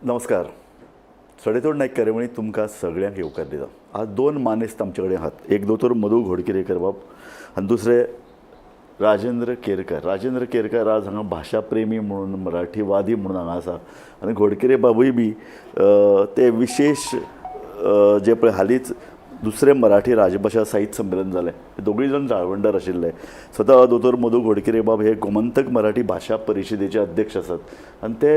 नमस्कार. सडेतोड नाईक कार्यावळींत तुमकां सगळ्यांक येवकार दिता. आज दोन मानेस्त आमचे कडेन आहात. एक दोतोर मधू घोडकेरेकर बाब आनी दुसरे राजेंद्र केरकर. राजेंद्र केरकर आज हांगा भाशा प्रेमी म्हणून मराठीवादी म्हणून हांगा आसा आनी घोडकेरे बाबूय बी ते विशेष जे पळय हालींच दुसरे मराठी राजभाशा साहित्य संमेलन जालें. दोगूय जाण जाळवणदार आशिल्ले. स्वता दोतोर मधू घोडकेरे बाब हे गोमंतक मराठी भाशा परिशदेचे अध्यक्ष आसात आनी ते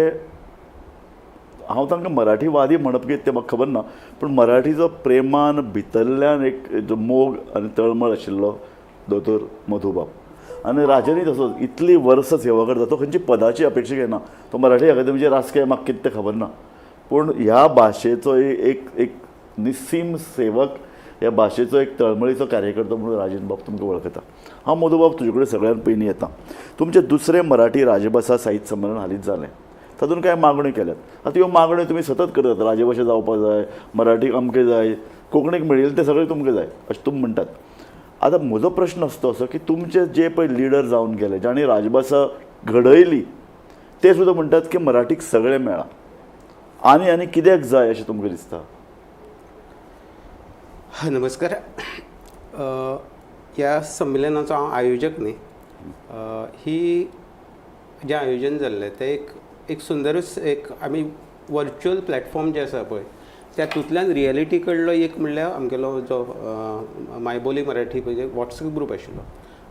हांव तांकां मराठीवादी म्हणप कितें तें म्हाका खबर ना, पूण मराठीचो प्रेमान भितरल्यान एक जो मोग आनी तळमळ आशिल्लो दोतोर मधू बाब. आनी राजनी तसोच इतली वर्सां सेवा करता. तो खंयची पदाची अपेक्षा घेना. तो मराठी अकादेमीचेर राजकीय म्हाका कितें तें खबर ना, पूण ह्या भाशेचो एक निस्सीम सेवक, ह्या भाशेचो एक तळमळीचो कार्यकर्तो म्हणून राजन बाब तुमकां वळखता. हांव मधू बाब तुजे कडेन सगळ्यान पयलीं येता. तुमचें दुसरें मराठी राजभाशा साहित्य संमेलन हालींच जालें. तातूंत कांय मागण्यो केल्यात. आतां ह्यो मागण्यो तुमी सतत करतात. राजभाशा जावपाक जाय, मराठीक अमकें जाय, कोंकणीक मेळिल्लें तें सगळें तुमकां जाय अशें तुमी म्हणटात. आतां म्हजो प्रश्न असतो असो की तुमचे जे पळय लिडर जावन गेले, जाणी राजभाशा घडयली, ते सुद्दां म्हणटात की मराठीक सगळें मेळ्ळा. आनी कित्याक जाय अशें तुमकां दिसता? नमस्कार. ह्या संमेलनाचो हांव आयोजक न्ही. ही जें आयोजन जाल्लें तें एक सुंदरूच एक आमी वर्च्युअल प्लॅटफॉर्म जे आसा पळय त्यातूंतल्यान रियलिटी कडलो एक म्हणल्यार आमगेलो जो मायबोली मराठी म्हणजे वॉट्सॲप ग्रूप आशिल्लो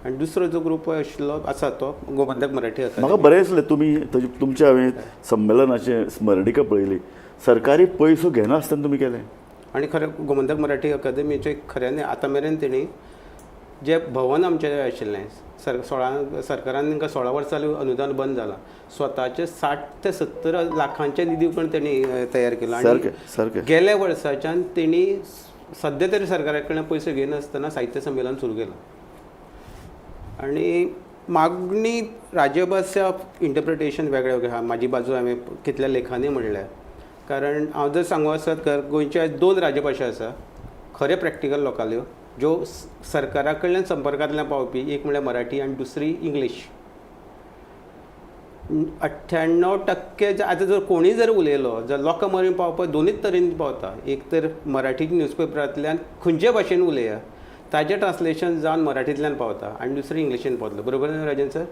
आनी दुसरो जो ग्रूप आशिल्लो आसा तो गोमंतक मराठी अकादेमी. म्हाका बरें दिसलें तुमी तुमचे हांवें संमेलनाचे स्मरणिका पळयली. सरकारी पयसो घेनासतना तुमी केलें. आनी खरें गोमंतक मराठी अकादेमीचे खऱ्यान आतां मेरेन तेणी जे भवन आमचें आशिल्लें सरकारान तांकां 16 वर्सां अनुदान बंद जालां. स्वताचे 60 ते 70 लाखांचे निधी पण तेणी तयार केला. आनी गेल्या वर्साच्यान तेणी सद्या तरी सरकारा कडल्यान पयसो घेनासतना साहित्य संमेलन सुरू केलां. आनी मागणी राजभाशा इंटरप्रिटेशन वेगळें वेगळें आहा. म्हाजी बाजू हांवें कितल्या लेखांनी म्हणल्या. कारण हांव जर सांगू आसत गोंयच्या 2 राजभाशा आसा खरे प्रॅक्टिकल लोकाल्यो ज्यो सरकारा कडल्यान संपर्कांतल्यान पावपी. एक म्हणल्यार मराठी आनी दुसरी इंग्लीश. 98% आतां जर कोणीय जर उलयलो जाल्यार लोकां मरेन पावपाक दोनीच तरेन पावता. एक तर मराठी न्यूजपेपरांतल्यान खंयचे भाशेन उलया ताजें ट्रान्सलेशन जावन मराठींतल्यान पावता आनी दुसरें इंग्लिशीन पावतलो. बरोबर न्ही Rajan sir?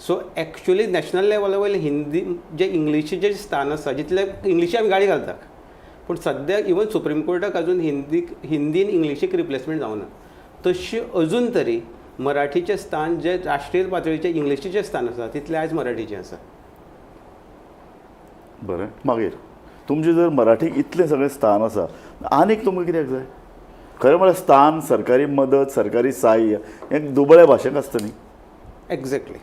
So actually national लेवला वयले हिंदी जे इंग्लिशीचें स्थान आसा जितले इंग्लिशी आमी गाडी घालतात, पूण सद्या इवन सुप्रीम कोर्टाक अजून हिंदीन इंग्लिशीक रिप्लेसमेंट जावना. तशी अजून तरी मराठीचें स्थान जे राष्ट्रीय पातळीचें इंग्लिशीचें स्थान आसा तितलें आयज मराठीचें आसा. बरें. मागीर तुमचें जर मराठीक इतलें सगळें स्थान आसा आनीक तुमकां कित्याक जाय? खरें म्हळ्यार स्थान, सरकारी मदत, सरकारी सहाय्य हें दुबळ्या भाशेक आसता न्ही. एक्झॅक्टली.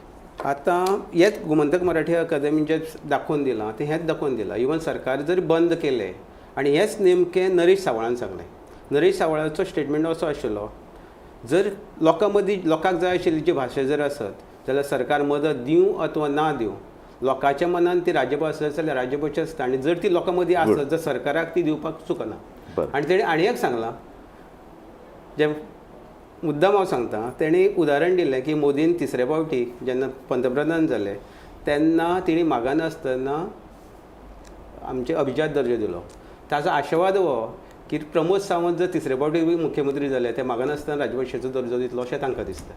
आतां हेच गोमंतक मराठी अकादेमीन जें दाखोवन दिलां तें हेंच दाखोवन दिलां. इवन सरकार जरी बंद केलें आनी हेच नेमकें नरेश सावळान सांगलें. नरेश सावळाचो स्टेटमेंट असो आशिल्लो, जर लोकां मदीं लोकांक जाय आशिल्ली जी भाशा जर आसत जाल्यार सरकार मदत दिवं अथवा ना दिवं, लोकांच्या मनान ती राजभास आसत जाल्यार राजभाशा आसता. आनी जर ती लोकां मदीं आसत जाल्यार सरकाराक ती दिवपाक चुकना. आनी तेणें आनी एक सांगलां जें मुद्दाम हांव सांगता. तेणी उदाहरण दिलें की मोदीन 3ऱ्या फावटी जेन्ना पंतप्रधान जाले तेन्ना तेणी मागनासतना आमचे अभिजात दर्जो दिलो. ताचो आशेवाद हो की प्रमोद सावंत जर 3ऱ्या फावटी मुख्यमंत्री जाले ते मागनासतना राजभाशेचो दर्जो दितलो अशें तांकां दिसता.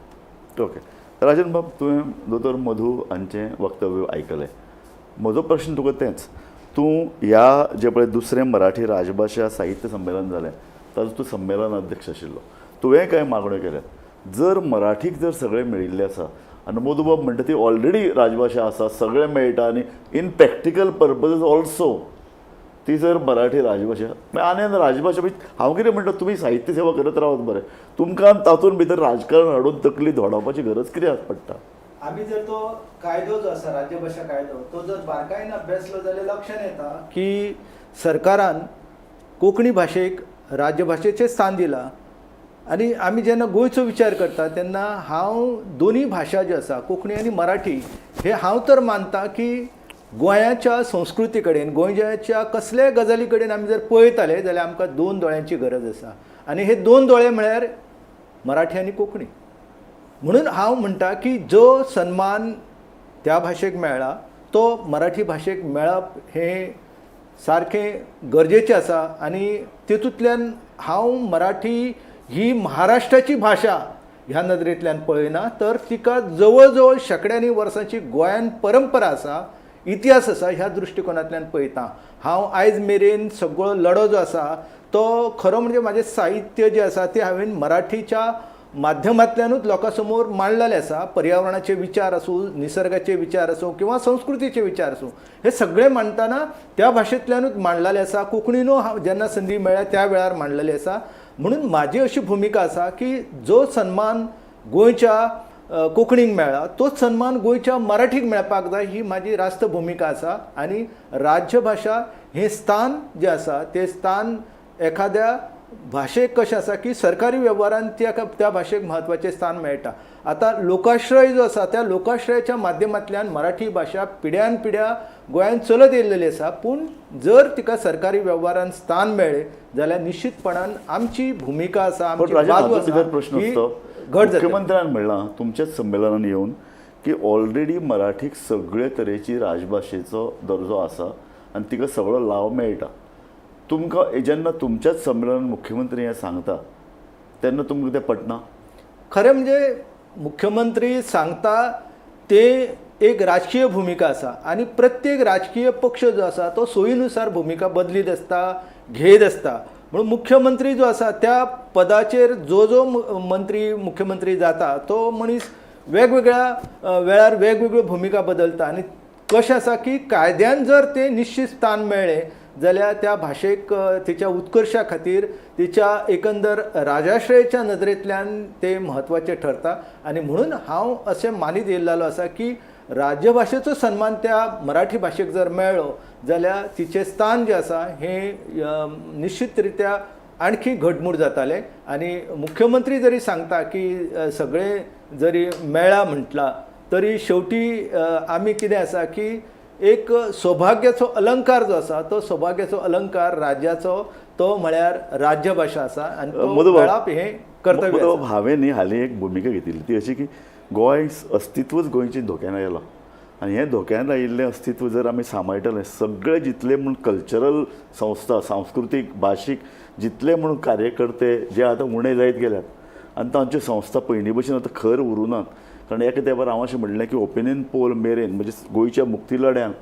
ओके. राजन बाब, तुवें दोतोर मधू हांचें वक्तव्य आयकलें. म्हजो प्रश्न तुका तेंच. तूं ह्या जे पळय दुसरें मराठी राजभाशा साहित्य संमेलन जालें ताचो तूं संमेलन अध्यक्ष आशिल्लो. तुवें कांय मागण्यो केल्यात. जर मराठीक जर सगळें मेळिल्लें आसा आनी मधू बाब म्हणटा ती ऑलरेडी राजभाशा आसा, सगळें मेळटा आनी इन प्रॅक्टिकल पर्पजीस ऑल्सो ती जर मराठी राजभाशा आनी राजभाशा हांव कितें म्हणटा, तुमी साहित्य सेवा करत रावत बरें. तुमकां तातूंत भितर राजकारण हाडून तकली धोडावपाची गरज कित्याक पडटा? आमी जर तो कायदो जो आसा राज्यभाशा कायदो तो जर बारकायेन अभ्यासलो जाल्यार लक्षांत येता की सरकारान कोंकणी भाशेक राज्यभाशेचें स्थान दिलां. आनी आमी जेन्ना गोंयचो विचार करता तेन्ना हांव दोनी भाशा ज्यो आसा कोंकणी आनी मराठी हे हांव तर मानता की गोंयाच्या संस्कृती कडेन गोंयच्या कसलेय गजाली कडेन आमी जर पळयताले जाल्यार आमकां 2 दोळ्यांची गरज आसा. आनी हे 2 दोळे म्हळ्यार मराठी आनी कोंकणी. म्हणून हांव म्हणटा की जो सन्मान त्या भाशेक मेळ्ळा तो मराठी भाशेक मेळप हें सारखें गरजेचें आसा आनी तितूंतल्यान हांव मराठी ही महाराष्ट्राची भाशा ह्या नदरेंतल्यान पळयना, तर तिका जवळ जवळ शेकड्यांनी वर्सांची गोंयान परंपरा आसा, इतिहास आसा, ह्या दृश्टिकोनांतल्यान पळयता. हांव आयज मेरेन सगळो लढो जो आसा तो खरो म्हणजे म्हाजें साहित्य जें आसा तें हांवें मराठीच्या माध्यमांतल्यानूच लोकां समोर मांडलेलें आसा. पर्यावरणाचे विचार आसूं, निसर्गाचे विचार आसूं किंवा संस्कृतीचे विचार आसूं, हे सगळे मांडटाना त्या भाशेंतल्यानूच मांडलेले आसा. कोंकणीनूय हांव जेन्ना संदी मेळ्ळ्या त्या वेळार मांडलेली आसा. म्हणून म्हाजी अशी भुमिका आसा की जो सन्मान गोंयच्या कोंकणीक मेळ्ळा तोच सन्मान गोंयच्या मराठीक मेळपाक जाय, ही म्हाजी रास्त भुमिका आसा. आनी राज्यभाशा हें स्थान जें आसा तें स्थान एखाद्या भाशेक कशें आसा की सरकारी वेव्हारांत त्या भाशेक म्हत्वाचें स्थान मेळटा. आतां लोकाश्रय जो आसा त्या लोकाश्रयाच्या माध्यमांतल्यान मराठी भाशा पिढ्यान पिढ्या गोंयांत चलत येयलेली आसा. पूण जर तिका सरकारी वेव्हारांत स्थान मेळ्ळें जाल्यार निश्चितपणान आमची भुमिका आसा, पण आमची राजा बाजू हाचो कितें आसा प्रश्न की असतो, घट जातली. मुख्यमंत्र्यान म्हणलां तुमच्याच संमेलनान येवन की ऑलरेडी मराठीक सगळे तरेची राजभाशेचो दर्जो आसा आनी तिका सगळो लाव मेळटा. तुमकां जेन्ना तुमच्याच संमेलनान मुख्यमंत्री हें सांगता तेन्ना तुमकां तें पटना? खरें म्हणजे मुख्यमंत्री सांगता ते एक राजकीय भुमिका आसा आनी प्रत्येक राजकीय पक्ष जो आसा तो सोयीनुसार भुमिका बदलीत आसता, घेयत आसता. म्हणून मुख्यमंत्री जो आसा त्या पदाचेर जो मंत्री मुख्यमंत्री जाता तो मनीस वेगवेगळ्या वेळार वेगवेगळ्यो भुमिका बदलता. आनी कशें आसा की कायद्यान जर ते निश्चित स्थान मेळ्ळें जाल्यार त्या भाशेक तिच्या उत्कर्शा खातीर तिच्या एकंदर राजाश्रयाच्या नदरेंतल्यान ते म्हत्वाचें ठरता. आनी म्हणून हांव अशें मानीत येयल्लो आसा की राज्यभाशेचो सन्मान त्या मराठी भाशेक जर मेळ्ळो जाल्यार तिचें स्थान जें आसा हें निश्चित रित्या आणखी घटमूट जातालें. आनी मुख्यमंत्री जरी सांगता की सगळें जरी मेळ्ळा म्हटलां तरी शेवटी आमी कितें आसा की एक सौभाग्याचो अलंकार जो आसा तो सौभाग्याचो अलंकार राज्याचो तो म्हळ्यार राज्यभाशा आसा आनी तो मेळप हें कर्तव्य आसा. हांवें न्ही हालीं एक भुमिका घेतिल्ली ती अशी की गोंय अस्तित्वच गोंयचें धोक्यान आयलां आनी हें धोक्यान आयिल्लें अस्तित्व जर आमी सांबाळटलें सगळे जितले म्हूण कल्चरल संस्था सांस्कृतीक भाशीक जितले म्हूण कार्यकर्ते जे आतां उणे जायत गेल्यात आनी तांच्यो संस्था पयलीं भशेन आतां खर उरुनात. कारण एका तेंपार हांव अशें म्हणलें की ओपिनियन पोल मेरेन म्हणजे गोंयच्या मुक्ती लढ्यांक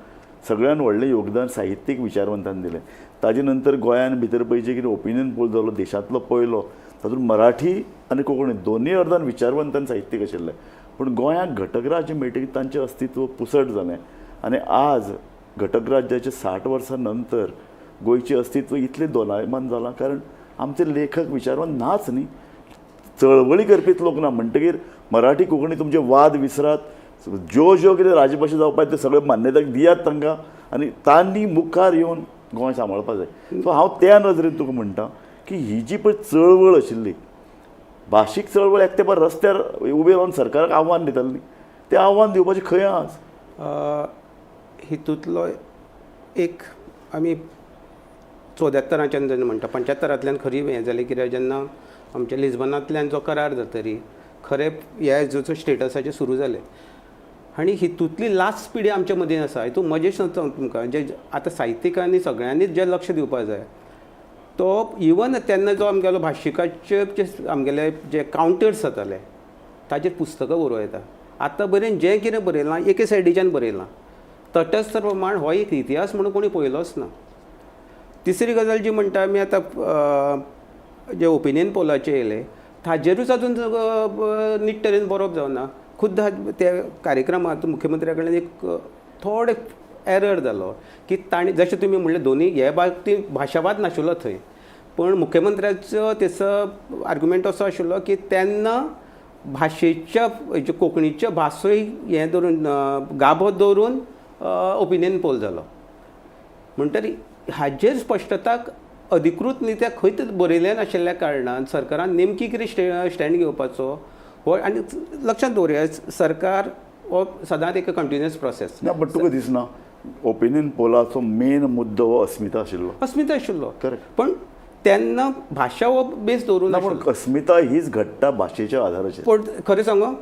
सगळ्यान व्हडलें योगदान साहित्यीक विचारवंतांनी दिलें. ताजे नंतर गोंयान भितर पयचे कितें ओपिनियन पोल जालो देशांतलो पयलो, तातूंत मराठी आनी कोंकणी दोनूय अर्दान विचारवंतान साहित्यीक आशिल्लें. पूण गोंयांक घटक राज्य मेळटकीर तांचें अस्तित्व पुसट जालें आनी आज घटक राज्याच्या 60 वर्सां नंतर गोंयचें अस्तित्व इतलें दोलायमान जालां कारण आमचे लेखक विचारवंत नाच न्ही, चळवळी करपीत लोक ना. म्हणटकीर मराठी कोंकणी तुमचे वाद विसरात, ज्यो कितें राजभाशा जावपाक ते सगळे मान्यताय दियात तांकां आनी तांणी मुखार येवन गोंय सांबाळपाक जाय. सो हांव त्या नदरेन तुका म्हणटा की ही जी पळय चळवळ आशिल्ली भाशीक चळवळ एक तेंपार रस्त्यार उबे रावन सरकाराक आव्हान दिताली, तें आव्हान दिवपाचें खंय आज? हितूंतलो एक आमी 74च्यान जेन्ना म्हणटा 75रांतल्यान खरी हें जालें कित्याक जेन्ना आमच्या लिझबनांतल्यान जो करार जातरी खरें ह्या जो स्टेटसाचें सुरू जालें आनी हितूंतली लास्ट पिढी आमच्या मदीं आसा. हितून मजें सांगता तुमकां जे आतां साहित्यिकांनी सगळ्यांनीच जे लक्ष दिवपाक जाय तो इवन तेन्ना जो आमगेलो भाशिकाचे जे आमगेले जे कावंटर्स जाताले ताचेर पुस्तकां बरोवं येता. आतां बरें जें कितें बरयलां एके सायडीच्यान बरयलां तटस्थ प्रमाण हो एक इतिहास म्हणून कोणी पळयलोच ना. तिसरी गजाल जी म्हणटा आमी आतां जे ओपिनियन पोलाचे येयले ताजेरूच अजून नीट तरेन बरोवप जावना. खुद्द त्या कार्यक्रमांत मुख्यमंत्र्या कडल्यान एक थोडे एरर जालो की ताणी जशें तुमी म्हणलें दोनी हे बाबतींत भाशावाद नाशिल्लो थंय, पूण मुख्यमंत्र्याचो तेचो आर्ग्युमेंट असो आशिल्लो की तेन्ना भाशेच्या हेचे कोंकणीच्या भासोय हें धरून गाबो दवरून ओपिनियन पोल जालो. म्हणटरी हाजेर स्पश्टताक अधिकृत रित्या खंयच बरयलें नाशिल्ल्या कारणान सरकारान नेमकी कितें स्टँड घेवपाचो हो आनी लक्षांत दवरया सरकार हो सदांच एक कंटिन्युअस प्रोसेस. ना बट तुका दिसना ओपिनियन पोलाचो मेन मुद्दो हो अस्मिता आशिल्लो? अस्मिता आशिल्लो करेक्ट. पण तेन्ना भाशा हो बेस दवरून पूण अस्मिता हीच घडटा भाशेच्या आधाराचेर. पण खरें सांगू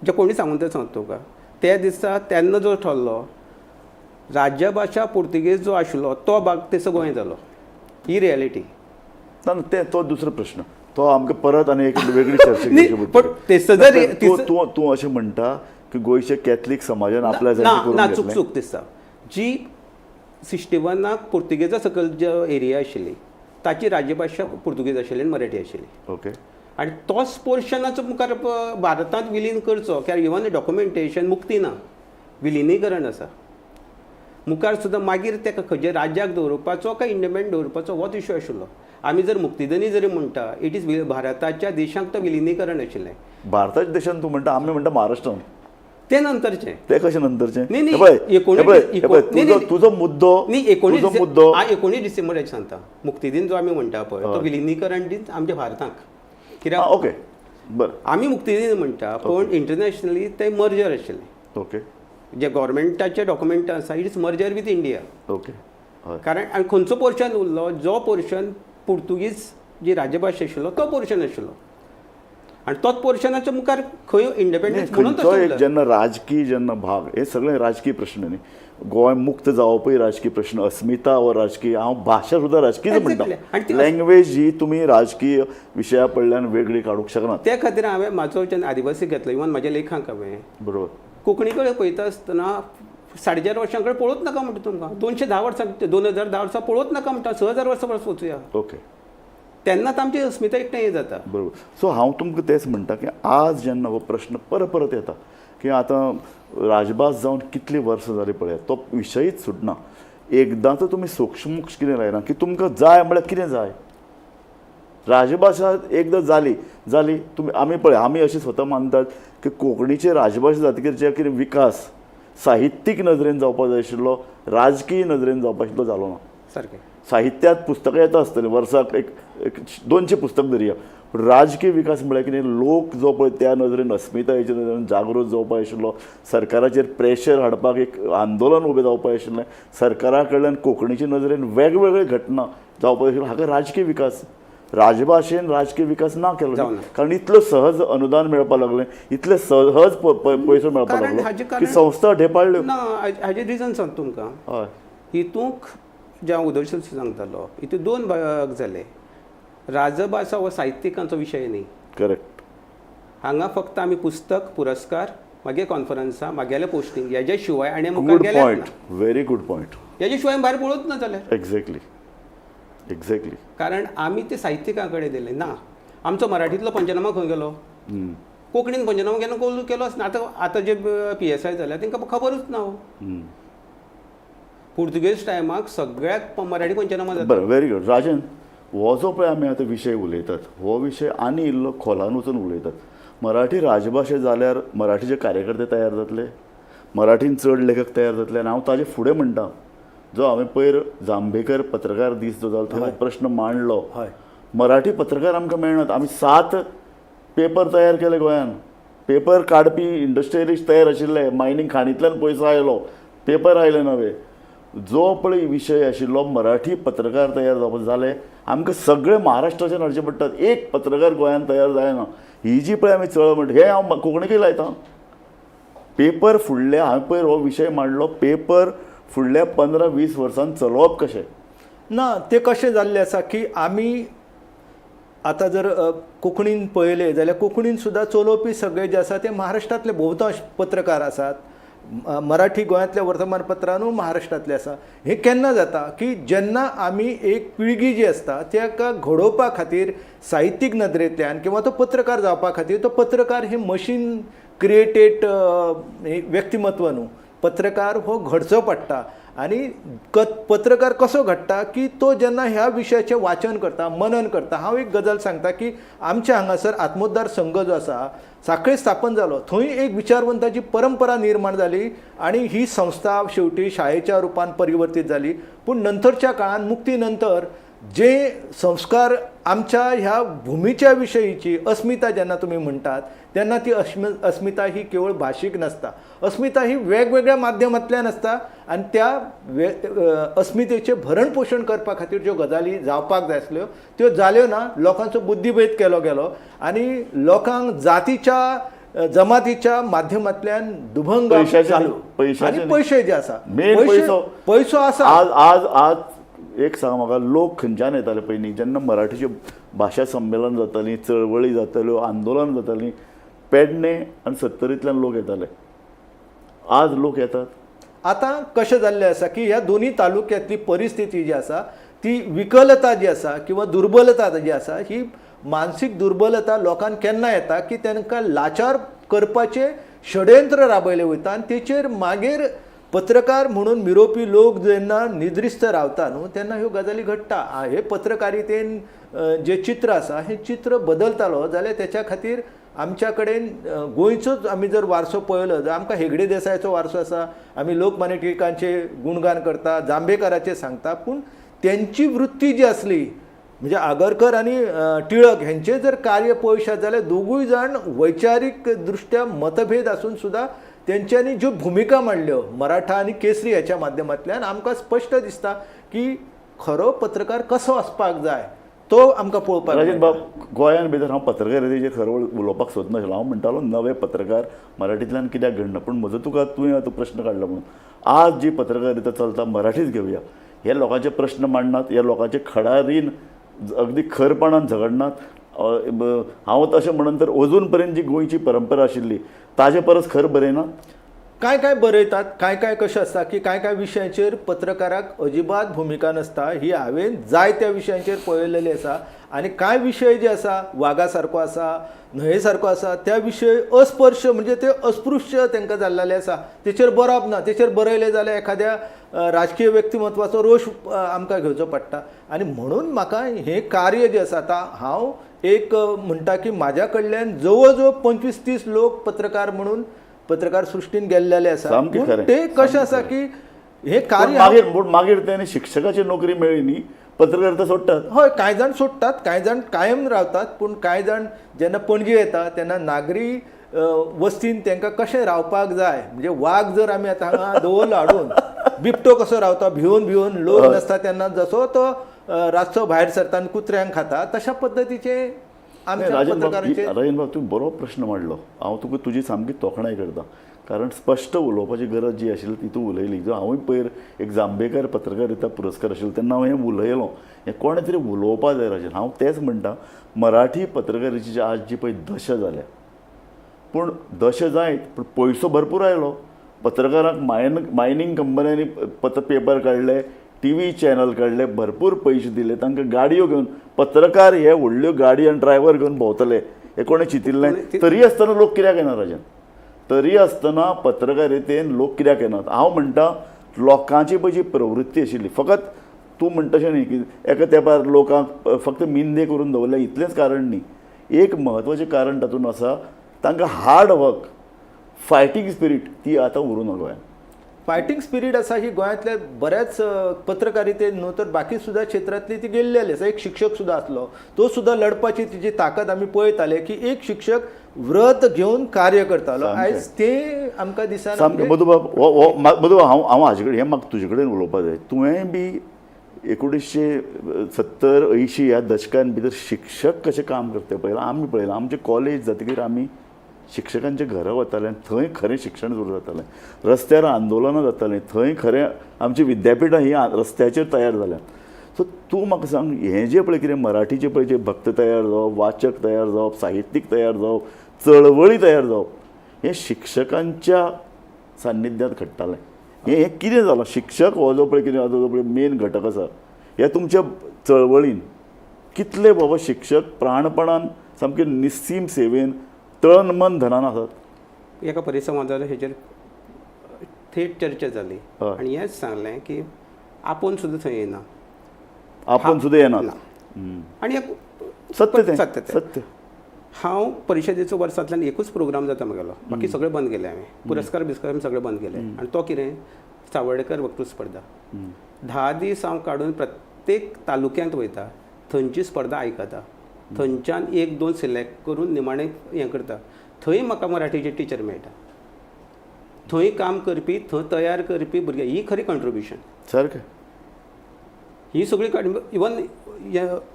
जे कोणी सांगून तें सांगता तुका त्या दिसा तेन्ना जो ठरलो राज्यभाषा पुर्तुगेज जो आशिल्लो तो भाग तेचो गोंय जालो, ही रियलिटी. ना ते तो दुसरो प्रश्न, तो आमकां परत आनी एक वेगळी चर्चा करची पण पडटली. तेचो जर तूं अशें म्हणटा की गोंयच्या कॅथलीक समाजान आपल्या ना जाती ना करून चूक घेतलें. चूक दिसता. जी 61 पुर्तुगेजा सकयल जो एरिया आशिल्ली ताची राज्यभाषा पुर्तुगेज आशिल्ली आनी मराठी आशिल्ली. ओके. आणि तोच पोर्शनाचो मुखार भारतांत विलीन करचो कित्याक इवन डॉक्युमेंटेशन मुक्ती ना, विलिनीकरण आसा. मुखार सुद्दां मागीर ताका खंयच्या राज्याक दवरपाचो काय इंडिपेंडंट दवरपाचो होच इश्यू आशिल्लो. आमी जर मुक्तीदनी जरी म्हणटा इट इज भारताच्या देशांक तो विलिनीकरण आशिल्लें. भारताच्या देशान तूं म्हणटा, आमी म्हणटा महाराष्ट्रान, ते नंतरचें. ते कशें नंतरचें? नाही, नाही, हे पळय, एकोणीस- हे पळय, हे पळय, नाही, नाही, तुजो मुद्दो, न्ही तुजो मुद्दो 19 डिसेंबराचें सांगता. मुक्तीदीन जो आमी म्हणटा पळय तो विलिनीकरण दीन आमच्या भारतांक. कित्याक ओके बरें. आमी मुक्तीदीन म्हणटा पण इंटरनॅशनली ते मर्जर आशिल्लें. ओके जे गव्हर्मेंटाचे डॉक्युमेंट आसा it is merger with India. Okay. हय. कारण आनी खंयचो पोर्शन उरलो जो पोर्शन पुर्तुगीज जी राज्यभाशा आशिल्लो तो पोर्शन आशिल्लो आनी तोच पोर्शनाच्या मुखार खंय इंडिपेंडन्स म्हणून खंयचो तसो एक उरलो. जेन्ना राजकीय जेन्ना भाग, हे सगळे राजकीय प्रश्न न्ही. गोंय मुक्त जावपूय राजकीय प्रश्न, अस्मिता व राजकीय, हांव भाशा सुद्धा राजकीय Exactly. म्हणटा. आणि ती लँग्वेज ही तुमी राजकीय विशया पडल्यान वेगळी काडूंक शकनात. त्या खातीर हांवें म्हाजो जेन्ना आदिवासी घेतलो इवन म्हाज्या लेखांक हांवें बरोबर. कोंकणी कडेन पळयता आसतना 4.5 वर्सां कडेन पळोवच नाका म्हणटा तुमकां. 210 वर्सां 2010 वर्सां पळोवच नाका म्हणटा. 6000 वर्सां परस वचुया. ओके तेन्नाच आमची अस्मिता एकठांय हे जाता. बरोबर. सो हांव तुमकां तेच म्हणटा की आज जेन्ना हो प्रश्न परत येता की आतां राजभास जावन कितलीं वर्सां जालीं पळय, तो विशयच सुटना. एकदांचो तुमी सोक्षमोक्ष कितें लायना की तुमकां जाय म्हळ्यार कितें जाय. राजभाशा एकदां जाली तुमी, आमी पळय, आमी अशें स्वता मानतात की कोंकणीचे राजभाशा जातकीर जे कितें विकास साहित्यीक नदरेन जावपाक जाय आशिल्लो, राजकीय नदरेन जावपाक आशिल्लो जालो ना. सारकें. साहित्यांत पुस्तकां येता आसतलीं, वर्साक एक 200 पुस्तक धरया, पूण राजकीय विकास म्हळ्यार कितें, लोक जो पळय त्या नदरेन अस्मितायेच्या नदरेन जागृत जावपाक आशिल्लो, सरकाराचेर प्रेशर हाडपाक एक आंदोलन उबें जावपाक आशिल्लें, सरकारा कडल्यान कोंकणीच्या नदरेन वेगवेगळे घटना जावपाक आशिल्ल्यो, हाका राजकीय विकास. राजभाशेन राजकीय विकास ना केलो, जावना. कारण इतलो सहज अनुदान मेळपाक लागलें, इतले सहज पयसो मेळपाक कारण हाजें लागलो की कारण- संस्था ढेपाळ्ळ्यो. ना हाजें रिजन सांगता तुमकां. हय. हितूंक जे हांव उदरशील सांगतालो हितून 2 भाग जाले. राजभाशा हो साहित्यिकांचो विशय न्ही. करेक्ट. हांगा फक्त आमी पुस्तक, पुरस्कार, मागीर कॉन्फरन्सां, मागेले पोस्टींग हेजे शिवाय आनी मुखार गुड गेले पॉयंट, व्हेरी गुड पॉयंट. हेजे शिवाय भायर पळोवच ना जाल्यार. एक्झॅक्टली. कारण आमी ते साहित्यिकां कडेन दिले ना. आमचो मराठींतलो पंचनामा खंय गेलो? कोंकणीन पंचनामा केलो आसना. आतां जे PSI जाल्या तांकां खबरूच ना. पुर्तुगेज टायमाक सगळ्याक मराठी पंचनामा जाता. बरं, व्हेरी गुड. राजन, हो जो पळय आमी आतां विशय उलयतात, हो विशय आनी इल्लो खोलान वचून उलयतात. मराठी राजभाशा जाल्यार मराठीचे कार्यकर्ते तयार जातले, मराठीन चड लेखक तयार जातले. आनी हांव ताजे फुडें म्हणटा, जो हांवें पयर जांभेकर पत्रकार दीस जो जालो थंय प्रश्न मांडलो, हय. मराठी पत्रकार आमकां मेळनात. आमी 7 पेपर तयार केले गोंयान. पेपर काडपी इंडस्ट्रियलिस्ट तयार आशिल्ले, मायनींग खाणींतल्यान पयसो आयलो, पेपर आयले नवे. जो पळय विशय आशिल्लो मराठी पत्रकार तयार जावपाक जाले, आमकां सगळे महाराष्ट्राच्यान हाडचे पडटात. एक पत्रकार गोंयान तयार जायना. ही जी पळय आमी चळ म्हणटा, हे हांव कोंकणीकय लायता. पेपर फुडले, हांवें पयर हो विशय मांडलो, पेपर फुडल्या 15-20 वर्सांत चलोवप कशें. ना, ते कशें जाल्लें आसा की आमी आतां जर कोंकणीन पळयलें जाल्यार कोंकणीन सुद्दां चलोवपी सगळे जे आसा ते महाराष्ट्रांतले बहुतांश पत्रकार आसात. मराठी गोंयांतल्या वर्तमानपत्रांनूय महाराष्ट्रांतले आसा. हें केन्ना जाता की जेन्ना आमी एक पिळगी जी आसता ताका घडोवपा खातीर साहित्यीक नदरेंतल्यान किंवा तो पत्रकार जावपा खातीर, तो पत्रकार हें मशीन क्रिएटेड व्यक्तिमत्व न्हू. पत्रकार हो घडचो पडटा. आनी पत्रकार कसो घडटा की तो जेन्ना ह्या विशयाचें वाचन करता, मनन करता. हांव एक गजाल सांगता की आमच्या हांगासर आत्मोद्धार संघ जो आसा सांखळे स्थापन जालो, थंय एक विचारवंताची परंपरा निर्माण जाली आनी ही संस्था शेवटी शाळेच्या रुपान परिवर्तीत जाली. पूण नंतरच्या काळान मुक्ती नंतर जे संस्कार आमच्या ह्या भुमीच्या विशयीची अस्मिता जेन्ना तुमी म्हणटात तेन्ना ती अस्मिता ही केवळ भाशीक नासता. अस्मिता ही वेगवेगळ्या माध्यमांतल्यान आसता आनी त्या अस्मितेचें भरण पोशण करपा खातीर ज्यो गजाली जावपाक जाय आसल्यो त्यो जाल्यो ना. लोकांचो बुद्धिभेद केलो गेलो आनी लोकांक जातीच्या जमातीच्या माध्यमांतल्यान दुभंग पैशाचे- चालू पैशाचे आणि पैसे जे आसा मेन पैसो पैसो आसा आज आज आज एक सांग म्हाका लोक खंयच्यान येताले पयलीं जेन्ना मराठीची भाशा संमेलन जातालीं चळवळी जाताल्यो आंदोलन जातालीं पेडणे आनी सत्तरींतल्यान लोक येताले आज लोक येतात आता कशें जाल्लें आसा की ह्या दोन्ही तालुक्यांतली परिस्थिती जी आसा ती विकलता जी आसा किंवा दुर्बलता जी आसा ही मानसीक दुर्बलता लोकांक केन्ना येता की तांकां लाचार करपाचें षडयंत्र राबयलें वयता आनी तेचेर मागीर पत्रकार म्हणून मिरोवपी लोक जेन्ना निद्रिस्त रावता न्हू तेन्ना ह्यो गजाली घडटा हे पत्रकारितेन जे चित्र आसा हें चित्र बदलतालो जाल्यार त्याच्या खातीर आमच्या कडेन गोंयचोच आमी जर वारसो पळयलो जाल्यार आमकां हेगडे देसायाचो वारसो आसा आमी लोकमान्य टिळकांचे गुणगान करता जांभेकाराचे सांगता पूण त्यांची वृत्ती जी असली म्हणजे आगरकर आणि टिळक हेंचे जर कार्य पळयशात जाल्यार दोगूय जाण वैचारीक दृश्ट्या मतभेद आसून सुद्धा तेंच्यांनी ज्यो भुमिका मांडल्यो मराठा आणि केसरी ह्याच्या माध्यमांतल्यान आमकां स्पश्ट दिसता की खरो पत्रकार कसो आसपाक जाय तो आमकां पळोवपाक राजन मेळटा. बाब गोंयान भितर हांव पत्रकारितेचेर खरो उलोवपाक सोदनाशिल्लो हांव म्हणटालो नवे पत्रकार मराठींतल्यान कित्याक घडना पूण म्हजो तुका तुवें आतां प्रश्न काडला म्हणून आज जी पत्रकारिता चलता मराठीच घेवया हे लोकांचे प्रश्न मांडनात हे लोकांचे खडारीन अगदी खरपणान झगडनात हांव तशें म्हणून तर अजून पर्यंत जी गोंयची परंपरा आशिल्ली ताजे परस खर बरयना काय काय बरयतात काय काय कशें आसता की काय काय विशयांचेर पत्रकाराक अजिबात भुमिका नासता ही हांवें जायत्या विशयांचेर पळयलेली आसा आनी कांय विशय जे आसा वागा सारको आसा न्हंये सारको आसा त्या विशय अस्पर्श म्हणजे ते अस्पृश्य तांकां जाल्लेले आसा तेचेर बरोवप ना तेचेर बरयलें जाल्यार एखाद्या राजकीय व्यक्तिमत्वाचो रोष आमकां घेवचो पडटा आनी म्हणून म्हाका हें कार्य जें आसा आतां हांव एक म्हणटा की म्हाज्या कडल्यान जवळ जवळ 25-30 लोक पत्रकार म्हणून पत्रकार सृश्टीन गेल्लेले आसा सामकें पूण खरें. ते कशें आसा की हे कार्य मागीर तेणी शिक्षकाची नोकरी मेळ्ळी न्ही पत्रकारिता सोडटात हय कांय जाण सोडटात कांय जाण कायम रावतात पूण कांय जाण जेन्ना पणजे येता तेन्ना नागरी वस्तीन तांकां कशें रावपाक जाय म्हणजे वाघ जर आमी आतां हांगा दवरलो हाडून बिबटो कसो रावता भिवून भिवून लोक नासता तेन्ना जसो तो रातचो भायर सरता आनी कुत्र्यांक खाता तशा पद्दतीचे आमच्या पत्रकारांचे राजन बाब तुवें बरो प्रश्न मांडलो हांव तुका तुजी सामकी तोखणाय करता कारण स्पश्ट उलोवपाची गरज जी आशिल्ली ती तूं उलयली जो हांवूय पयर एक जांभेकार पत्रकारिता पुरस्कार आशिल्लो तेन्ना हांव हें उलयलो हें कोणे तरी उलोवपा जाय राजन हांव तेंच म्हणटा मराठी पत्रकारितेची आज जी पळय दशा जाल्या पूण दशा जायत पूण पयसो भरपूर आयलो पत्रकारांक मायनींग कंपन्यांनी पेपर काडले TV चॅनल काडले भरपूर पयशे दिले तांकां गाडयो घेवन पत्रकार हे व्हडल्यो गाडी आनी ड्रायव्हर घेवन भोंवतले हे कोणें चिंतिल्लें तरी आसतना लोक कित्याक येना राजन तरी आसतना पत्रकारितेन लोक कित्याक येनात हांव म्हणटा लोकांची पळय जी प्रवृत्ती आशिल्ली फकत तूं म्हणटा अशें न्ही की एका तेंपार लोकांक फक्त मिंदे करून दवरले इतलेंच कारण न्ही एक म्हत्वाचें कारण तातूंत आसा तांकां हार्ड वर्क फायटींग स्पिरीट ती आतां उरूं ना गोंयांत फायटींग स्पिरीट आसा ही गोंयांतल्या बऱ्याच पत्रकारितेन न्हू तर बाकी सुद्धा क्षेत्रांतली ती गेल्लेली आसा एक शिक्षक सुद्धा आसलो तो सुद्धा लढपाची तिची ताकद आमी पळयताले की एक शिक्षक व्रत घेवन कार्य करतालो आयज ते आमकां दिसना सामकें मधुबाब मधुबाब हांव हाजे कडेन हें म्हाका तुजे कडेन उलोवपाक जाय तुवें बी 1970-80 ह्या दशकान भितर शिक्षक कशें काम करता पळयलां आमी पळयलां आमचें कॉलेज जातकीर आमी शिक्षकांचे घरा वताले थंय खरें शिक्षण सुरू जातालें रस्त्यार आंदोलनां जातालीं थंय खरें आमची विद्यापिठां ही रस्त्याचेर तयार जाल्यात सो तूं म्हाका सांग हें जें पळय कितें मराठीचें पळय जें भक्त तयार जावप वाचक तयार जावप साहित्यीक तयार जावप चळवळी तयार जावप हें शिक्षकांच्या सान्निध्यांत घडटालें हें कितें जालां शिक्षक हो जो पळय कितें जो पळय मेन घटक आसा ह्या तुमच्या चळवळीन कितले बाबा शिक्षक प्राणपणान सामके निस्सीम सेवेन तन मन धनान आसात एका परिसंवादाचो हेचेर थेट चर्चा जाली आनी हेंच सांगलें की आपूण सुद्दां थंय येना आपण सुद्दां येनात आनी सत्य तें सत्य तें. सत्य हांव परिशदेचो वर्सांतल्यान एकूच प्रोग्राम जाता म्हगेलो बाकी सगळे बंद केले हांवें पुरस्कार बिस्कार सगळे बंद केले आनी तो कितें सावळेकर वक्तृत्व स्पर्धा 10 दीस हांव काडून प्रत्येक तालुक्यांत वयता थंयची स्पर्धा आयकता थंयच्यान 1-2 सिलेक्ट करून निमाणें हें करता थंय म्हाका मराठीचे टिचर मेळटा थंय काम करपी थंय तयार करपी भुरगे ही खरी कंट्रिब्युशन सारकें ही सगळी इवन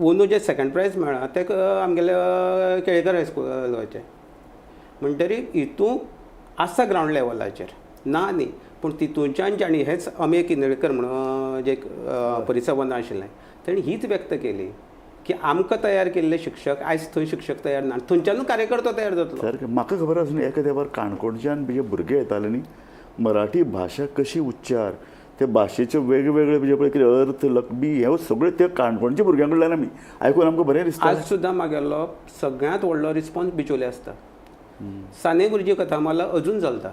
ओनू जे सेकंड प्रायज मेळ्ळा ते आमगेले केळेकर हायस्कूलाचे म्हणटरी हितू आसा ग्रावंड लेवलाचेर ना न्ही पूण तितूनच्यान जाणी हेच अमेय किनळकर म्हणून जे परिसंवाद आशिल्लें ताणें हीच व्यक्त केली की आमकां तयार केल्ले शिक्षक आयज थंय शिक्षक तयार ना थंयच्यानूच कार्यकर्तो तयार जातलो. सारकें म्हाका खबर आसा न्ही एका तेंपार काणकोणच्यान जे भुरगे येताले न्ही मराठी भाशा कशी उच्चार ते भाशेचे वेगवेगळे म्हणजे पळय कितें अर्थ लकबी हे सगळे ते काणकोणच्या भुरग्यां कडल्यान आमी आयकून आमकां बरें दिसता. आज सुद्दां म्हागेलो सगळ्यांत व्हडलो रिस्पॉन्स बिचोले आसता. साने गुरुजी कथामाला अजून चलता.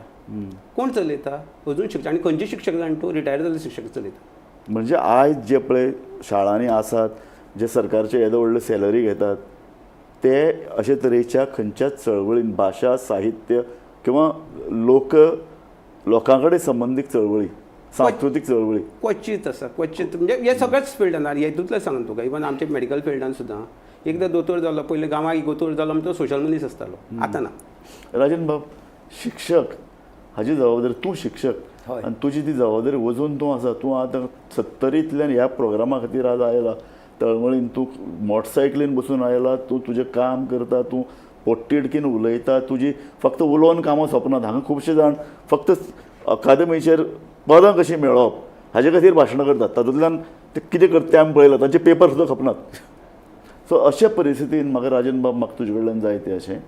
कोण चलयता? अजून शिक्षक आनी खंयचे शिक्षक जाण तूं रिटायर जाल्ले शिक्षक चलयता. म्हणजे आयज जे पळय शाळांनी आसात जे सरकारचे येदो व्हडले सॅलरी घेतात ते अशे तरेच्या खंयच्याच चळवळीन भाशा साहित्य किंवा लोकां कडेन संबंदीत चळवळी सांस्कृतीक चळवळी क्वचित आसा क्वचित म्हणजे हे सगळ्याच फिल्डान हेतूंतलें सांगता तुका इवन आमच्या मेडिकल फिल्डान सुद्दां एकदां दोतोर जालो पयलीं गांवांक दोतोर जालो म्हणजे तो सोशल मनीस आसतालो. आतां ना. राजन बाब शिक्षक हाची जबाबदारी तूं शिक्षक हय. आनी तुजी ती जबाबदारी वचून तूं आसा तूं आतां 70तल्यान ह्या प्रोग्रामा खातीर आज आयला तळमळीन तूं मोटरसायकलीन बसून आयला तूं तुजें काम करता तूं पोट्टिडकीन उलयता तुजी फक्त उलोवन कामां सोंपनात. हांगा खुबशे जाण फक्त अकादेमीचेर पदां कशीं मेळप हाजे खातीर भाशणां करतात तातूंतल्यान ते कितें करता तें आमी पळयलां तांचे पेपर सुद्दां खपनात. सो अशा परिस्थितीन म्हाका राजन बाब म्हाका तुजे कडल्यान जाय तें अशें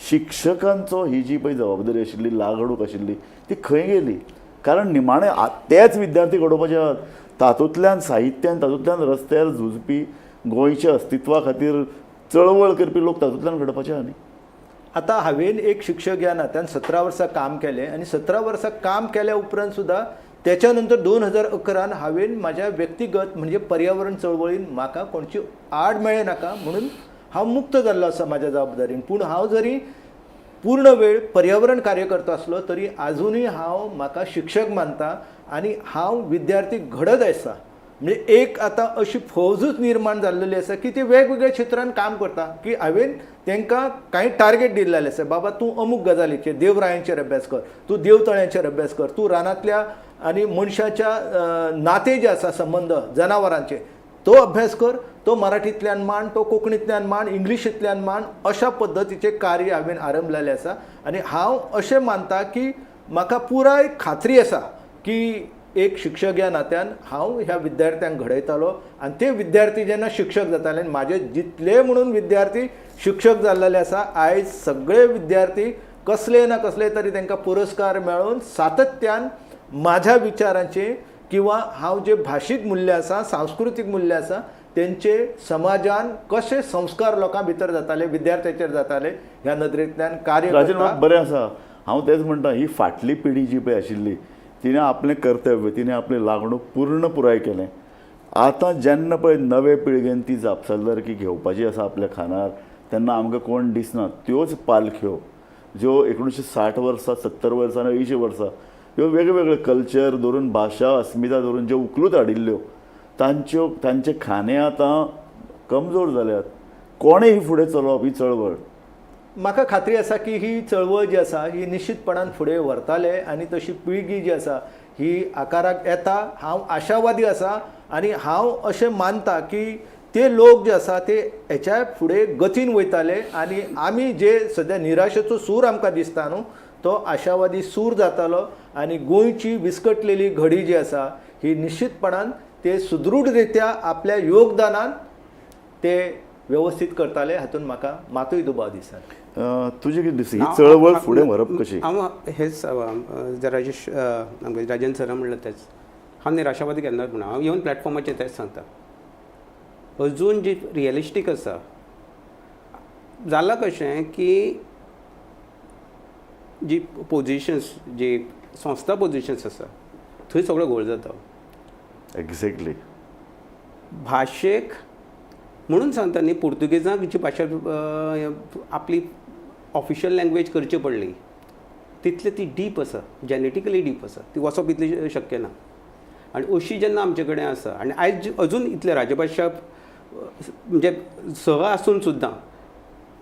शिक्षकांचो ही जी पळय जबाबदारी आशिल्ली लागणूक आशिल्ली ती खंय गेली. कारण निमाणे तेच विद्यार्थी घडोवपाचे आहात तातूंतल्यान साहित्यान तातूंतल्यान रस्त्यार झुजपी गोंयच्या अस्तित्वा खातीर चळवळ करपी लोक तातूंतल्यान घडोवपाचे आहा न्ही. आता हांवें एक शिक्षक ह्या नात्यान 17 वर्सां काम केलें आणि 17 वर्सां काम केल्या उपरांत सुद्दां त्याच्या नंतर 2011 हांवें म्हाज्या व्यक्तिगत म्हणजे पर्यावरण चळवळीन म्हाका कोणची आड मेळ्ळे नाका म्हणून हांव मुक्त जाल्लो आसा म्हाज्या जबाबदारीन. पूण हांव जरी पूर्ण वेळ पर्यावरण कार्यकर्तो आसलो तरी आजुनूय हांव म्हाका शिक्षक मानता आनी हांव विद्यार्थी घडत आसा. म्हणजे एक आतां अशी फौजूच निर्माण जाल्लेली आसा की ती वेगवेगळ्या क्षेत्रांत काम करता की हांवें तांकां कांय टार्गेट दिल्लेले आसा. बाबा तूं अमूक गजालीचेर देवरायांचेर अभ्यास कर, तूं देवतळ्यांचेर अभ्यास कर, तूं रानांतल्या आनी मनशाच्या नाते जे आसा संबंद जनावरांचे तो अभ्यास कर, तो मराठींतल्यान मांड, तो कोंकणींतल्यान मांड, इंग्लिशींतल्यान मांड. अशा पद्दतीचें कार्य हांवें आरंभलेलें आसा आनी हांव अशें मानता की म्हाका पुराय खात्री आसा की एक शिक्षक ह्या नात्यान हांव ह्या विद्यार्थ्यांक घडयतालो आनी ते विद्यार्थी जेन्ना शिक्षक जाताले म्हाजे जितले म्हणून विद्यार्थी शिक्षक जाल्लेले आसा आयज सगळे विद्यार्थी कसले ना कसले तरी तांकां पुरस्कार मेळोवन सातत्यान माझ्या विचारांचे किंवा हांव जे भाशीक मूल्य आसा सांस्कृतीक मूल्य आसा तेंचे समाजान कशे संस्कार लोकां भितर जाताले विद्यार्थ्याचेर जाताले ह्या नदरेंतल्यान कार्य राजन करता. बाब बरें आसा. हांव तेच म्हणटा ही फाटली पिढी जी पळय आशिल्ली तिणें आपलें कर्तव्य तिणें आपलें लागणूक पुराय केलें. आतां जेन्ना पळय नवे पिळगेन ती जापसालदारकी घेवपाची आसा आपल्या खानार तेन्ना आमकां कोण दिसना त्योच पालख्यो ज्यो 1960 वर्सां 70 वर्सां 80 वर्सां ह्यो वेगवेगळे कल्चर धरून भाशा अस्मिता धरून ज्यो उखलूत हाडिल्ल्यो तांचे खाणे आतां कमजोर जाल्यात. कोणें ही फुडें चलोवप ही चळवळ म्हाका खात्री आसा की ही चळवळ जी आसा ही निश्चितपणान फुडें व्हरताले आनी तशी पिळगी जी आसा ही आकाराक येता. हांव आशावादी आसा आनी हांव अशें मानता की ते लोक जे आसा ते हेच्या फुडें गतीन वयताले आनी आमी जे सद्या निराशेचो सूर आमकां दिसता न्हू तो आशावादी सूर जातालो आनी गोंयची विस्कटलेली घडी जी आसा ही निश्चितपणान ते सुदृढ रित्या आपल्या योगदानान ते व्यवस्थीत करताले हातून म्हाका मातूय दुबाव दिसना. तुजें कितें दिसता ही चळवळ फुडें व्हरप कशी? हांव हेच राजेश राजन सर म्हणलें तेच हांव निराशावादी केन्नाच म्हणा. हांव इवन प्लॅटफॉर्माचेर तेच सांगता. अजून जी रियलिस्टीक आसा जालां कशें की जी पोजिशन्स जी संस्था पोजिशन्स आसा थंय सगळो घोळ जाता. एक्झॅक्टली. भाशेक म्हणून सांगता न्ही पुर्तुगेजांक जी भाशा आपली ऑफिशियल लँग्वेज करची पडली तितले ती डीप आसा जेनेटिकली डीप आसा ती वचप इतली शक्य ना. आनी अशी जेन्ना आमचे कडेन आसा आनी आयज अजून इतले राजभाशा म्हणजे सह आसून सुद्दां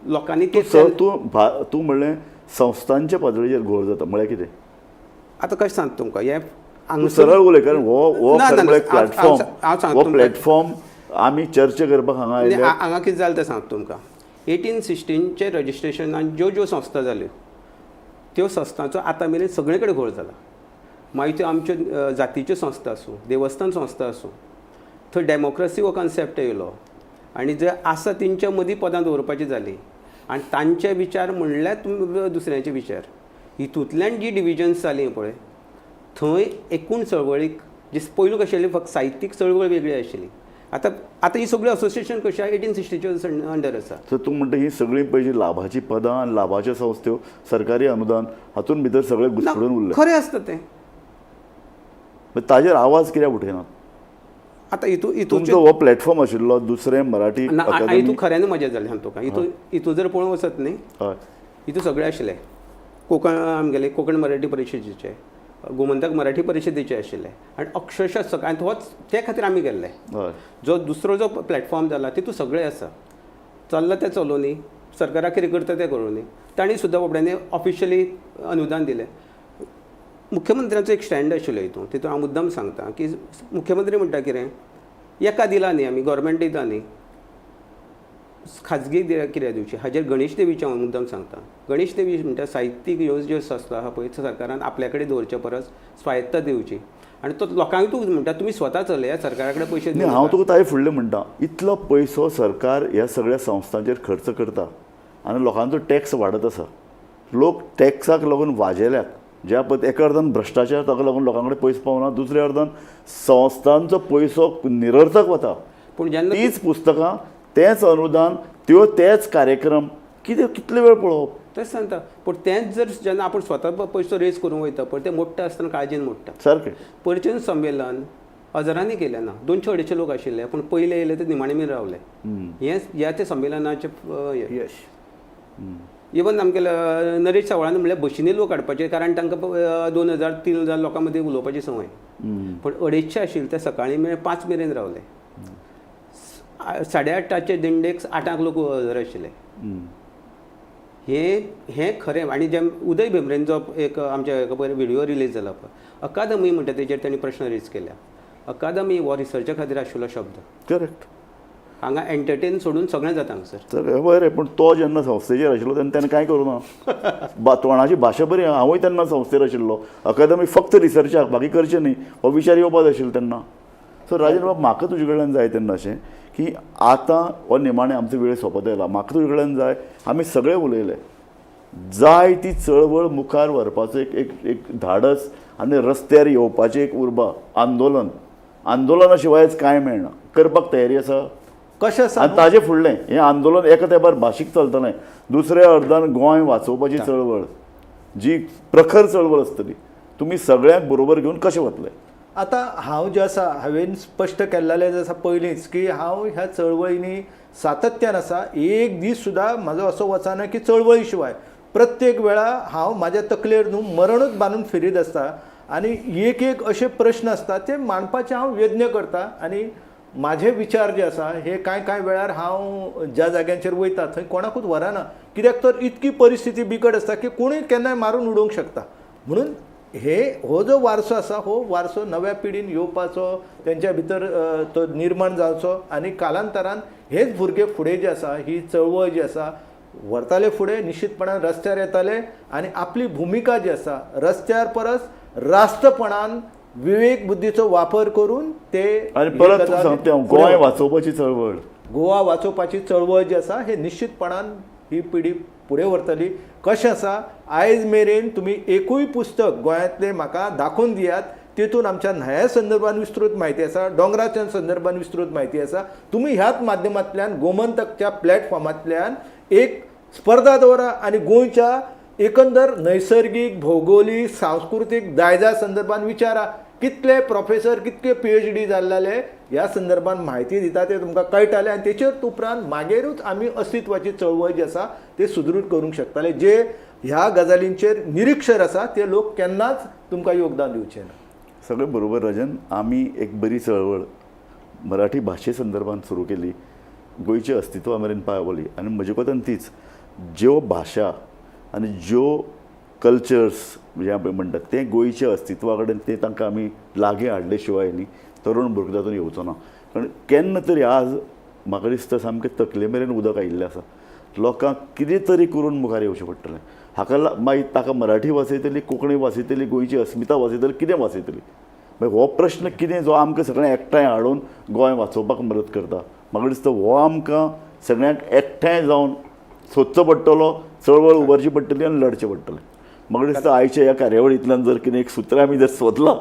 लोकांनी ते तूं म्हणलें संस्थांच्या पातळीचेर घोळ जाता म्हळ्यार कितें? आतां कशें सांगता तुमकां हे सरळ उलय कारण हो प्लॅटफॉर्म आमी चर्चा करपाक हांगा आयले. हांगा कितें जालें तें सांगता तुमकां. 1816चे रजिस्ट्रेशनान ज्यो संस्था जाल्यो त्यो संस्थांचो आतां मेरेन सगळे कडेन घोळ जाला. मागीर त्यो आमच्यो जातीच्यो संस्था आसूं, देवस्थान संस्था आसूं, थंय डेमोक्रेसी हो कन्सेप्ट येयलो आनी जे आसा तेंच्या मदीं पदां दवरपाची जाली आनी तांचे विचार म्हणल्यार दुसऱ्यांचे विचार. हितूंतल्यान जी डिविजन्स जाली पळय थंय एकूण चळवळीक जी पयलू कशी आसली फक्त साहित्यीक चळवळ वेगळी आशिल्ली. आतां ही सगळी असोसिएशन कशी आहा 1860च्या अंडर आसा. तर तूं म्हणटा ही सगळीं पयलीं लाभाची पदां आनी लाभाच्यो संस्थो सरकारी अनुदान हातूंत भितर सगळें घुसपडून उरलें. खरें आसता तें. ताजेर आवाज कित्याक उठयनात? आतां हितून तुमचो हो प्लॅटफॉर्म आशिल्लो दुसरें मराठी हितून खऱ्यान मजा जाली सांगता तुका. हितून जर पळोवंक वचत न्ही हय हितून सगळें आशिल्लें. कोंकण आमगेले कोंकण मराठी परिशदेचे, गोमंतक मराठी परिशदेचे आशिल्ले आनी अक्षरशः सगळ्यांत होच ते खातीर आमी गेल्ले. हय जो दुसरो जो प्लॅटफॉर्म जाला तितून सगळें आसा. चल्लां तें चलोवनी, सरकाराक कितें करता तें करूनी. तांणी सुद्दां बाबड्यांनी ऑफिशियली अनुदान दिलें. मुख्यमंत्र्याचो एक स्टँड आशिल्लो हितून हांव मुद्दाम सांगता की मुख्यमंत्री म्हणटा कितें एका दिला न्ही आमी गव्हर्मेंट दिता न्ही खाजगी कित्याक दिवची. हाजेर गणेश देवीचें हांव मुद्दाम सांगता. गणेश देवी म्हणटा साहित्यीक ह्यो ज्यो संस्था आहा पळय सरकारान आपल्या कडेन दवरचे परस स्वायत्ता दिवची आनी तो लोकांक तूं म्हणटा तुमी स्वता चलया सरकारा कडेन पयशे न्ही हांव तुका ताजे फुडलें म्हणटा इतलो पयसो सरकार ह्या सगळ्या संस्थांचेर खर्च करता आनी लोकांचो टॅक्स वाडत आसा. लोक टॅक्साक लागून वाजेल्यात. ज्या पद्दत एका अर्थान भ्रश्टाचार ताका लागून लोकां कडेन पयसो पावना, दुसऱ्या अर्थान संस्थांचो पयसो निरर्थक वता. पूण जेन्ना तीच पुस्तकां तेंच अनुदान तेच कार्यक्रम कितले वेळ पळोवप? तेच सांगता. पूण तेंच जर जेन्ना आपूण स्वता पयसो रेज करूंक वयता पळय तें मोडटा आसतना काळजीन मोडटा. सारकें. परिचय संमेलन हजारांनी केलें ना. 200-250 लोक आशिल्ले पूण पयले येयले ते निमाणे मेरेन रावले. ह्या ते संमेलनाचे यश. इवन आमगेले नरेश सावळान म्हणल्यार बशींनी लोक हाडपाचे कारण तांकां 2000-3000 लोकां मदीं उलोवपाची संवय. पण 250 आशिल्ले ते सकाळीं मेरेन 5 मेरेन रावले. 8:30चे दिंडेक 8 लोक हजर आशिल्ले. हे खरें. आनी जे उदय भेंब्रेंचो एक आमच्या व्हिडिओ रिलीज जाला पळय अकादमी म्हणटा तेजेर तांणी प्रश्न रेज केल्या. अकादमी हो रिसर्चा खातीर आशिल्लो शब्द. करेक्ट. हांगा एंटरटेन सोडून सगळें जाता हांगसर. तर बरें पूण तो जेन्ना संस्थेचेर आशिल्लो तेन्ना ताणें कांय करूं ना. तोंडाची भाशा बरी. हांवूय तेन्ना संस्थेर आशिल्लो. अकादमी फक्त रिसर्चाक बाकी करचें न्ही हो विचार येवपाक जाय आशिल्लो तेन्ना. सो राजन बाब म्हाका तुजे कडल्यान जाय तेन्ना अशें की आतां हो निमाणें आमचो वेळ सोंपत आयला. म्हाका तुजे कडल्यान जाय आमी सगळे उलयले जाय ती चळवळ मुखार व्हरपाचो एक धाडस आनी रस्त्यार येवपाचें एक उर्बा आंदोलना शिवायच कांय मेळना. करपाक तयारी आसा कशें आसा आनी ताजे फुडलें हें आंदोलन एका तेंपार भाशीक चलतलें. दुसऱ्या अर्दान गोंय वाचोवपाची चळवळ जी प्रखर चळवळ आसतली तुमी सगळ्यांक बरोबर घेवन कशें वतले? आतां हांव जें आसा हांवें स्पश्ट केल्लें जें आसा पयलींच की हांव ह्या चळवळींनी सातत्यान आसा. एक दीस सुद्दां म्हाजो असो वचना की चळवळी शिवाय प्रत्येक वेळा हांव म्हाज्या तकलेर न्हू मरणूच बांदून फिरीत आसता आनी एक अशे प्रश्न आसता ते मांडपाचे हांव यत्न करता. आनी माझे विचार जे आसा हे कांय वेळार हांव ज्या जाग्यांचेर वयता थंय कोणाकूच व्हरना. कित्याक तर इतकी परिस्थिती बिकट आसता की कोणूय केन्नाय मारून उडोवंक शकता. म्हणून हो जो वारसो आसा हो वारसो नव्या पिढीन येवपाचो तेंच्या भितर तो निर्माण जावचो आनी कालांतरान हेच भुरगे फुडें जे आसा ही चळवळ जी आसा व्हरताले फुडें निश्चितपणान रस्त्यार येताले आनी आपली भुमिका जी आसा रस्त्यार परस राष्ट्रपणान विवेक बुद्धीचो वापर करून ते आनी परत तूं सांगता गोंय वाचोवपाची चळवळ गोवा वाचोवपाची चळवळ जी आसा हे निश्चितपणान ही पिढी फुडें व्हरतली. कशें आसा आयज मेरेन तुमी एकूय पुस्तक गोंयांतलें म्हाका दाखोवन दियात तितून आमच्या न्हंया संदर्भान विस्तृत म्हायती आसा, डोंगराच्या संदर्भान विस्तृत म्हायती आसा. तुमी ह्याच माध्यमांतल्यान गोमंतकच्या प्लॅटफॉर्मांतल्यान एक स्पर्धा दवरा आनी गोंयच्या एकंदर नैसर्गीक भौगोलीक सांस्कृतीक दायजा संदर्भान विचारा. कितले प्रोफेसर कितले PhD जाल्ले ह्या संदर्भान म्हायती दिता ते तुमकां कळटालें आनी तेचेर उपरांत मागीरूच आमी अस्तित्वाची चळवळ जी आसा ती सुदृढ करूंक शकताले. जे ह्या गजालींचेर निरीक्षर आसा ते लोक केन्नाच तुमकां योगदान दिवचे ना. सगळें बरोबर राजन. आमी एक बरी चळवळ मराठी भाशे संदर्भान सुरू केली, गोंयच्या अस्तित्वा मेरेन पावली आनी म्हजे कोतान तीच ज्यो भाशा आनी ज्यो कल्चर्स जे म्हणटात ते गोंयच्या अस्तित्वा कडेन ते तांकां आमी लागीं हाडले शिवाय न्ही तरूण भुरगो तातूंत येवचो ना. कारण केन्ना तरी आज म्हाका दिसता सामकें तकले मेरेन उदक आयिल्लें आसा. लोकांक कितें तरी करून मुखार येवचें पडटलें. मागीर ताका मराठी वाचयतली, कोंकणी वाचयतली, गोंयची अस्मिता वाचयतली, कितें वाचयतली. मागीर हो प्रश्न कितें जो आमकां सगळ्यांक एकठांय हाडून गोंय वाचोवपाक मदत करता. म्हाका दिसता हो आमकां सगळ्यांक एकठांय जावन सोदचो पडटलो, चळवळ उबारची पडटली आनी लढचें पडटलें. म्हाका दिसता आयच्या ह्या कार्यावळींतल्यान जर कितें एक सूत्र आमी जर सोदलां,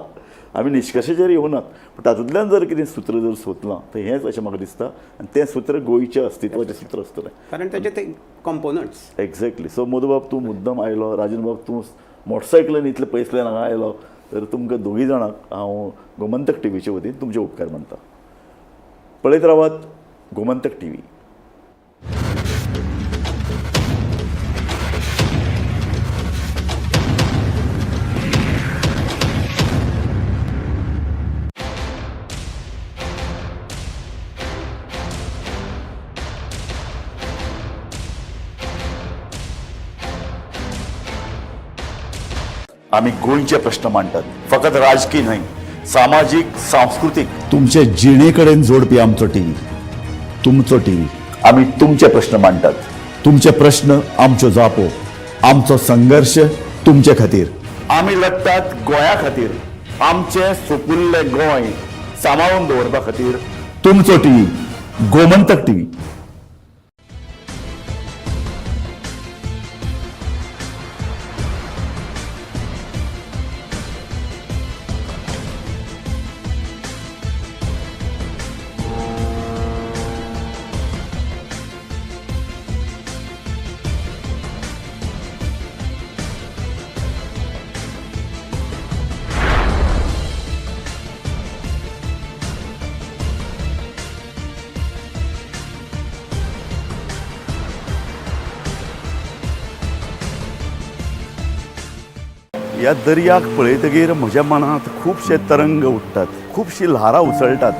आमी निश्कर्शाचेर येवनात, पूण तातूंतल्यान जर कितें सूत्र जर सोदलां तर हेंच अशें म्हाका दिसता. आनी तें सूत्र गोंयचें अस्तित्वाचें सूत्र आसतलें. कारण ताचे ते कंपोनंट्स. एक्झॅक्टली. सो मधुबाब तूं मुद्दम आयलो, राजन बाब तूं मोटरसायकलीन इतले पयसल्यान हांगा आयलो, तर तुमकां दोगी जाणांक हांव गोमंतक टीव्हीचे वतीन तुमचे उपकार मानता. पळयत रावात गोमंतक टीव्ही. आम्ही गोंयचे प्रश्न मांडटात, फकत राजकीय न्हय, सामाजीक, सांस्कृतीक. तुमचे जिणेकडेन जोडपी आमचो टीव्ही, तुमचो टीव्ही. आम्ही तुमचे प्रश्न मांडटात. तुमचे प्रश्न आमच्यो जापो, आमचो संघर्ष तुमचे खातीर. आमी लढटात गोंया खातीर, आमचे सोपुल्ले गोंय सांबाळून दवरपा खातीर. तुमचो टीव्ही, गोमंतक टीव्ही. ह्या दर्याक पळयतकीर म्हज्या मनांत खुबशे तरंग उठटात, खुबशीं ल्हारां उसळटात.